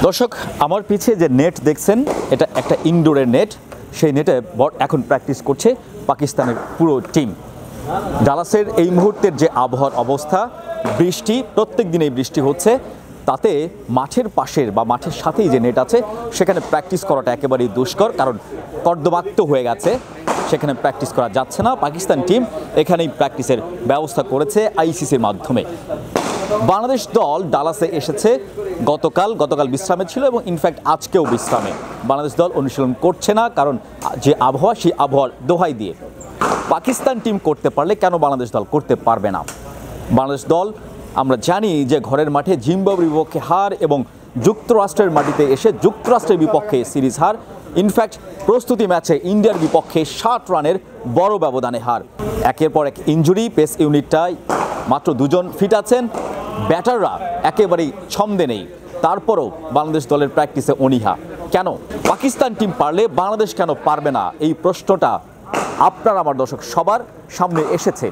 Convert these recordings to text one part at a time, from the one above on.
দর্শক, আমার পিছে যে নেট দেখছেন এটা একটা ইনডোরের নেট। সেই নেটে এখন প্র্যাকটিস করছে পাকিস্তানের পুরো টিম। ডালাসের এই মুহূর্তের যে আবহাওয়ার অবস্থা, বৃষ্টি, প্রত্যেক দিনেই বৃষ্টি হচ্ছে, তাতে মাঠের পাশের বা মাঠের সাথেই যে নেট আছে সেখানে প্র্যাকটিস করাটা একেবারেই দুষ্কর, কারণ কর্দমাক্ত হয়ে গেছে, সেখানে প্র্যাকটিস করা যাচ্ছে না। পাকিস্তান টিম এখানেই প্র্যাকটিসের ব্যবস্থা করেছে আইসিসির মাধ্যমে। বাংলাদেশ দল ডালাসে এসেছে গতকাল বিশ্রামে ছিল এবং ইনফ্যাক্ট আজকেও বিশ্রামে। বাংলাদেশ দল অনুশীলন করছে না, কারণ যে আবহাওয়া সেই আবহাওয়ার দোহাই দিয়ে পাকিস্তান টিম করতে পারলে কেন বাংলাদেশ দল করতে পারবে না? বাংলাদেশ দল আমরা জানি যে ঘরের মাঠে জিম্বাবুয়ের বিপক্ষে হার এবং যুক্তরাষ্ট্রের মাটিতে এসে যুক্তরাষ্ট্রের বিপক্ষে সিরিজ হার, ইনফ্যাক্ট প্রস্তুতি ম্যাচে ইন্ডিয়ার বিপক্ষে 60 রানের বড় ব্যবধানে হার। একের পর এক ইনজুরি, পেস ইউনিটটায় মাত্র 2 জন ফিট আছেন, ব্যাটাররা একেবারেই ছন্দে নেই। তারপরও বাংলাদেশ দলের প্র্যাকটিসে অনীহা কেন? পাকিস্তান টিম পারলে বাংলাদেশ কেন পারবে না? এই প্রশ্নটা আপনার আমার দর্শক সবার সামনে এসেছে।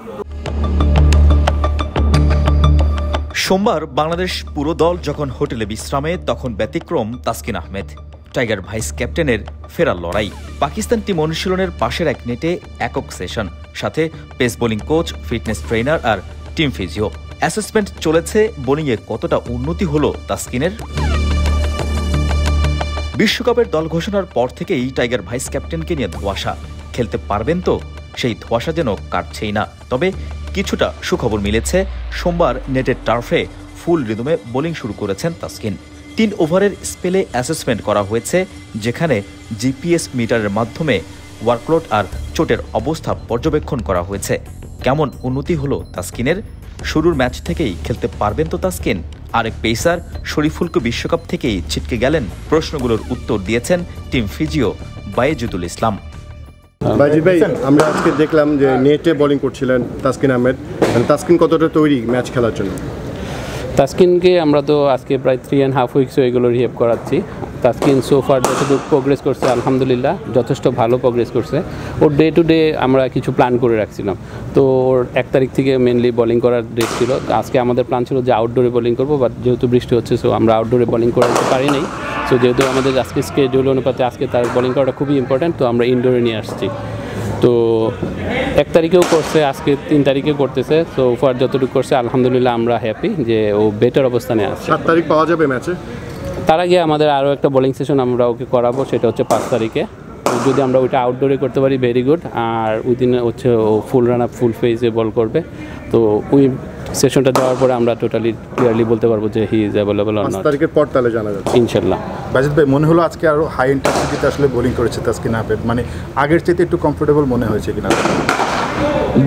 সোমবার বাংলাদেশ পুরো দল যখন হোটেলে বিশ্রামে, তখন ব্যতিক্রম তাসকিন আহমেদ। টাইগার ভাইস ক্যাপ্টেনের ফেরার লড়াই। পাকিস্তান টিম অনুশীলনের পাশের এক নেটে একক সেশন, সাথে pace bowling coach, fitness trainer আর টিম ফিজিও। অ্যাসেসমেন্ট চলেছে বোলিংয়ে কতটা উন্নতি হলো তাসকিনের। বিশ্বকাপের দল ঘোষণার পর থেকেই টাইগার ভাইস ক্যাপ্টেনকে নিয়ে ধোঁয়াশা। খেলতে পারবেন তো? সেই ধোঁয়াশা যেন কাটছেই না। তবে কিছুটা সুখবর মিলেছে। সোমবার নেটের টার্ফে ফুল রিদমে বোলিং শুরু করেছেন তাসকিন। 3 ওভারের স্পেলে অ্যাসেসমেন্ট করা হয়েছে, যেখানে জিপিএস মিটারের মাধ্যমে ওয়ার্কলোড আর চোটের অবস্থা পর্যবেক্ষণ করা হয়েছে। কেমন উন্নতি হলো তাসকিনের? শুরুর ম্যাচ থেকেই খেলতে পারবেন তো তাসকিন? আরেক পেসার শরীফুলকে বিশ্বকাপ থেকেই ছিটকে গেলেন। প্রশ্নগুলোর উত্তর দিয়েছেন টিম ফিজিও বাইজুদুল ইসলাম। বাইজিদ ভাই, আমরা আজকে দেখলাম যে নেটে বোলিং করছিলেন তাসকিন আহমেদ। তাসকিন কতটা তৈরি ম্যাচ খেলার জন্য? তাসকিনকে আমরা তো আজকে প্রায় 3.5 উইকস এগুলো রিহেভ করাচ্ছি। তাসকিন সোফার যতটুকু প্রোগ্রেস করছে আলহামদুলিল্লাহ যথেষ্ট ভালো প্রোগ্রেস করছে। ওর ডে টু ডে আমরা কিছু প্ল্যান করে রাখছিলাম, তো ওর 1 তারিখ থেকে মেনলি বোলিং করার ডেট ছিল। আজকে আমাদের প্ল্যান ছিল যে আউটডোরে বোলিং করবো, বাট যেহেতু বৃষ্টি হচ্ছে সো আমরা আউটডোরে বোলিং করতে পারি নাই। সো যেহেতু আমাদের আজকে স্কেডিউল অনুপাতে আজকে তার বোলিং করাটা খুবই ইম্পর্ট্যান্ট, তো আমরা ইনডোরে নিয়ে আসছি। তো 1 তারিখেও করছে, আজকে 3 তারিখে করতেছে। তো ওভার যতটুকু করছে আলহামদুলিল্লাহ আমরা হ্যাপি যে ও বেটার অবস্থানে আছে। 7 তারিখ পাওয়া যাবে ম্যাচে? তার আগে আমাদের আরও একটা বোলিং সেশন আমরা ওকে করাবো, সেটা হচ্ছে 5 তারিখে। যদি আমরা ওইটা আউটডোরে করতে পারি ভেরি গুড, আর ওই দিনে হচ্ছে ও ফুল রান আপ ফুল ফেজে বল করবে। তো ওই সেশনটা দেওয়ার পরে আমরা টোটালি ক্লিয়ারলি বলতে পারবো যে he is available or not. 5 তারিখের পর তাহলে জানা যাবে ইনশাআল্লাহ। বাজিদ ভাই, মনে হলো আজকে আরো হাই ইন্টেন্সিটিতে আসলে বোলিং করেছে তাসকিন আহমেদ, মানে আগের চাইতে একটু কমফোর্টেবল মনে হয়েছে কিনা?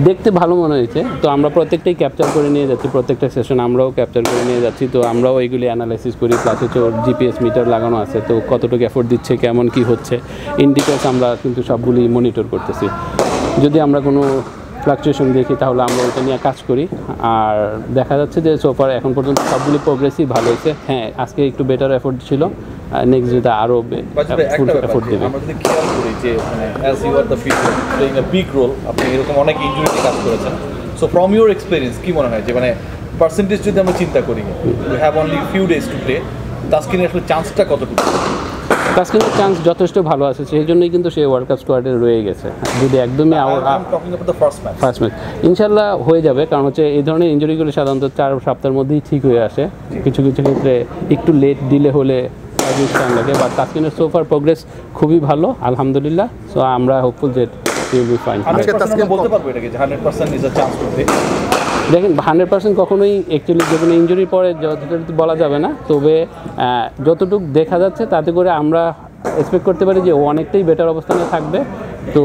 দেখতে ভালো মনে হয়েছে। তো আমরা প্রত্যেকটাই ক্যাপচার করে নিয়ে যাচ্ছি, প্রত্যেকটা সেশন আমরাও ক্যাপচার করে নিয়ে যাচ্ছি। তো আমরাও এইগুলি অ্যানালাইসিস করি, প্লাস হচ্ছে ওর জিপিএস মিটার লাগানো আছে, তো কতটুকু এফোর্ট দিচ্ছে, কেমন কি হচ্ছে, ইন্ডিকেটরস আমরা কিন্তু সবগুলি মনিটর করতেছি। যদি আমরা কোনো ফ্লাকচুয়েশন দেখি তাহলে আমরা ওইটা নিয়ে কাজ করি। আর দেখা যাচ্ছে যে সোফার এখন পর্যন্ত সবগুলি প্রোগ্রেসই ভালো হয়েছে। হ্যাঁ, আজকে একটু বেটার এফোর্ট ছিল, নেক্সট যেটা আরও ফুল এফোর্ট দেবে। আমরা যদি খেয়াল করি যে মানে as you are the fit playing a big role, আপনি এরকম অনেক ইনজুরিতে কাজ করেছেন। সো ফ্রম ইউর এক্সপিরিয়েন্স কি মনে হয় যে মানে পার্সেন্টেজ যদি আমরা চিন্তা করি, we have only few days to play, তাসকিনের আসলে চান্সটা কতটুকু? তাসকিনের চান্স যথেষ্ট ভালো আছে, সেই জন্যই কিন্তু সে ওয়ার্ল্ড কাপ স্কোয়াডে রয়ে গেছে। যদি একদমই ফার্স্ট ম্যাচ ইনশাল্লাহ হয়ে যাবে, কারণ হচ্ছে এই ধরনের ইনজুরিগুলো সাধারণত 4 সপ্তাহের মধ্যেই ঠিক হয়ে আসে। কিছু কিছু ক্ষেত্রে একটু লেট দিলে হলে টাইম লাগে, বাট তাসকিনের সোফার প্রোগ্রেস খুবই ভালো আলহামদুলিল্লাহ। সো আমরা হোপফুল যে উইল বি ফাইন। বলতে পারবো এটা কি 100% ইজ আ চান্স করতে? দেখেন 100% কখনোই অ্যাকচুয়ালি যে কোনো ইনজুরির পরে যতটুকু বলা যাবে না, তবে যতটুকু দেখা যাচ্ছে তাতে করে আমরা এক্সপেক্ট করতে পারি যে ও অনেকটাই বেটার অবস্থানে থাকবে। তো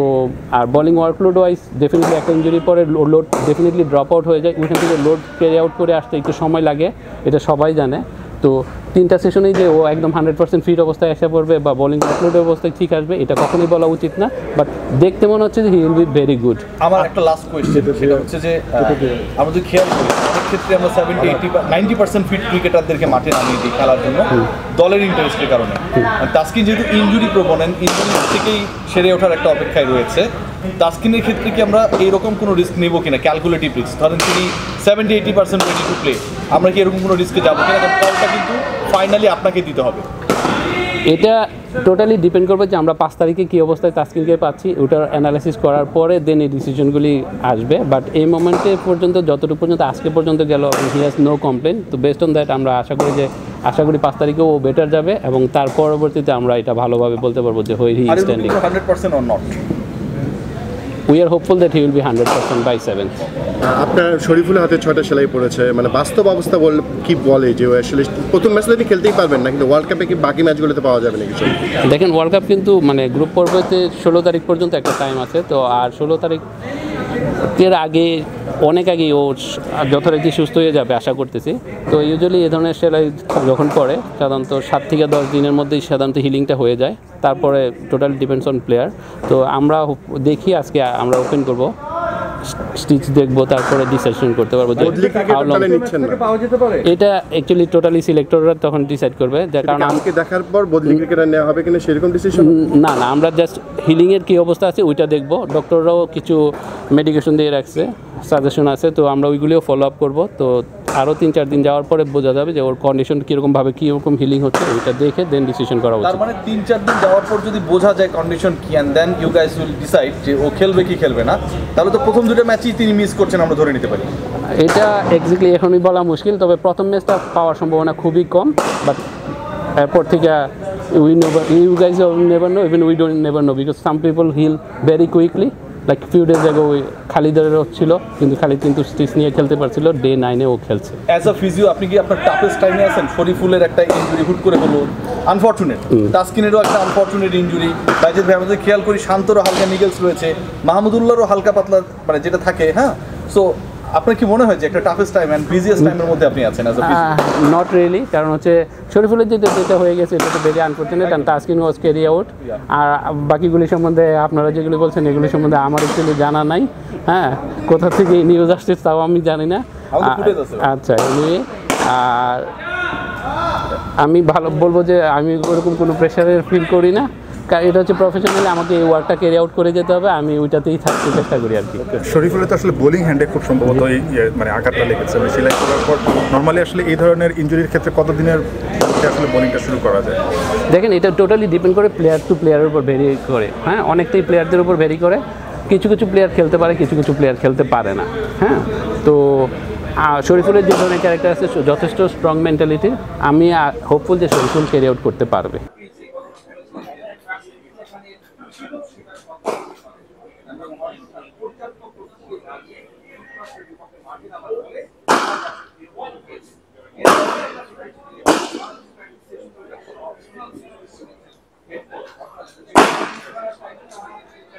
আর বোলিং ওয়ার্কলোড ওয়াইজ ডেফিনেটলি একটা ইনজুরির পরে লোড ডেফিনেটলি ড্রপ আউট হয়ে যায়, ওইখান থেকে লোড ক্যারি আউট করে আসতে একটু সময় লাগে, এটা সবাই জানে। তো 3টা সেশনেই যে ও একদম 100% ফিট অবস্থায় এসে পড়বে বা বোলিং ওয়ার্কলোড অবস্থায় ঠিক আসবে, এটা কখনোই বলা উচিত না, বাট দেখতে মনে হচ্ছে যে হি উইল বি ভেরি গুড। আমার একটা লাস্ট কোয়েশ্চেন, সেটা হচ্ছে যে আমরা যদি খেয়াল করি অনেক ক্ষেত্রে আমরা 70-80-90% ফিট ক্রিকেটারদেরকে মাঠে নামিয়ে দিই খেলার জন্য দলের ইন্টারেস্টের কারণে। তাসকিন যেহেতু ইনজুরি প্রবণ, ইনজুরি থেকেই সেরে ওঠার একটা অপেক্ষায় রয়েছে, তাসকিনের ক্ষেত্রে কি আমরা এইরকম কোনো রিস্ক নেব কিনা, ক্যালকুলেটিভ রিস্ক? ধরেন তিনি 70-80% রেডি টু প্লে, আমরা কি এরকম কোনো রিস্কে যাবো কিনা? কারণ কলটা কিন্তু ফাইনালি আপনাকে দিতে হবে। এটা টোটালি ডিপেন্ড করবে যে আমরা 5 তারিখে কী অবস্থায় তাসকিনকে পাচ্ছি, ওটার অ্যানালাইসিস করার পরে দেন এই ডিসিশনগুলি আসবে। বাট এই মোমেন্টে পর্যন্ত যতটুকু পর্যন্ত আজকে পর্যন্ত গেল, হি হ্যাজ নো কমপ্লেন। তো বেস্ট অন দ্যাট আমরা আশা করি 5 তারিখেও ও বেটার যাবে এবং তার পরবর্তীতে আমরা এটা ভালোভাবে বলতে পারবো যে where he is standing. 100% or not? We are hopeful that he will be 100% by 7th। আপনার শরীফুলের হাতে 6টা সেলাই পড়েছে, মানে বাস্তব অবস্থা কি বলে যে ও আসলে প্রথম ম্যাচে তিনি খেলতেই পারবেন না, কিন্তু ওয়ার্ল্ড কাপে কি বাকি ম্যাচগুলোতে পাওয়া যাবে নাকি? দেখেন, ওয়ার্ল্ড কাপ কিন্তু মানে গ্রুপ পর্বতে 16 তারিখ পর্যন্ত একটা টাইম আছে। তো আর 16 তারিখের আগে অনেক আগেই ও যথারীতি সুস্থ হয়ে যাবে আশা করতেছি। তো ইউজুয়ালি এই ধরনের সেলাই যখন পড়ে সাধারণত 7 থেকে 10 দিনের মধ্যেই সাধারণত হিলিংটা হয়ে যায়। তারপরে টোটাল ডিপেন্ডস অন প্লেয়ার। তো আমরা দেখি আজকে আমরা ওপেন করব, স্টিচ দেখবো, তারপরে ডিসিশন করতে পারবো যে এটা অ্যাকচুয়ালি টোটালি সিলেক্টররা তখন ডিসাইড করবে। কারণ আমাকে দেখার পর বদলি ক্রিকেটার নেওয়া হবে কিনা সেরকম ডিসিশন না, আমরা জাস্ট হিলিংয়ের কী অবস্থা আছে ওইটা দেখবো। ডক্টররাও কিছু মেডিকেশন দিয়ে রাখছে, সাজেশন আছে, তো আমরা ওইগুলিও ফলো আপ করবো। তো আরও 3-4 দিন যাওয়ার পরে বোঝা যাবে যে ওর কন্ডিশন কীরকমভাবে কীরকম হিলিং হচ্ছে, ওইটা দেখে দেন ডিসিশন করা উচিত। তার মানে 3-4 দিন যাওয়ার পর যদি বোঝা যায় কন্ডিশন কি, and then you guys will decide যে ও খেলবে কি খেলবে না, তাহলে তো প্রথম 2টা ম্যাচই তিনি মিস করছেন আমরা ধরে নিতে পারি। এটা এক্স্যাক্টলি এখনই বলা মুশকিল, তবে প্রথম ম্যাচটা পাওয়ার সম্ভাবনা খুবই কম। বাট এরপর থেকে you guys never know, even we don't never know, because some people heal very quickly. Like few days ago খালিদেরও ছিল, কিন্তু খালিদ কিন্তু স্টিচ নিয়ে খেলতে পারছিল, ডে 9-এ ও খেলছে। অ্যাজ আ ফিজিও আপনি কি আপনার টাফেস্ট টাইমে আছেন? শরীফুলের একটা ইনজুরি হুট করে হলো, আনফরচুনেট। তাসকিনেরও একটা আনফরচুনেট ইনজুরি। বাইজেদ ভাই আমাদের খেয়াল করি শান্তরও হালকা নিগেলস রয়েছে, মাহমুদুল্লাহরও হালকা পাতলা মানে যেটা থাকে। হ্যাঁ, সো আপনার কি মনে হয় যে একটা টাফেস্ট টাইম অ্যান্ড বিজিয়েস্ট টাইমের মধ্যে আপনি আছেন as a physio? Not really, কারণ হচ্ছে শরীফুলের যেটা হয়ে গেছে এটা তো very unfortunate, and Taskin was carry out. আর বাকিগুলি সম্বন্ধে আপনারা যেগুলি বলছেন এগুলি সম্বন্ধে আমার অ্যাকচুয়ালি জানা নাই। হ্যাঁ, কোথা থেকে নিউজ আসছে তাও আমি জানি না। আচ্ছা, এমনি আর আমি ভালো বলবো যে আমি ওরকম কোনো প্রেশারের ফিল করি না, কারণ এটা হচ্ছে প্রফেশনালি আমাকে এই ওয়ার্কটা ক্যারি আউট করে যেতে হবে, আমি ওইটাতেই থাকতে চেষ্টা করি আর কি। শরীফুলের তো আসলে বোলিং হ্যান্ডে খুব সম্ভবত এই মানে আঘাতটা লেগেছে, মানে সেলাই করার পর নর্মালি আসলে এই ধরনের ইনজুরির ক্ষেত্রে কতদিনের আসলে বোলিংটা শুরু করা যায়? দেখেন, এটা টোটালি ডিপেন্ড করে প্লেয়ার টু প্লেয়ারের উপর ভেরি করে। হ্যাঁ, অনেকটাই প্লেয়ারদের উপর ভেরি করে। কিছু প্লেয়ার খেলতে পারে, কিছু প্লেয়ার খেলতে পারে না। হ্যাঁ, তো শরীফুলের যে ধরনের ক্যারেক্টার আছে যথেষ্ট স্ট্রং মেন্টালিটি, আমি হোপফুল যে শরীফুল ক্যারি আউট করতে পারবে।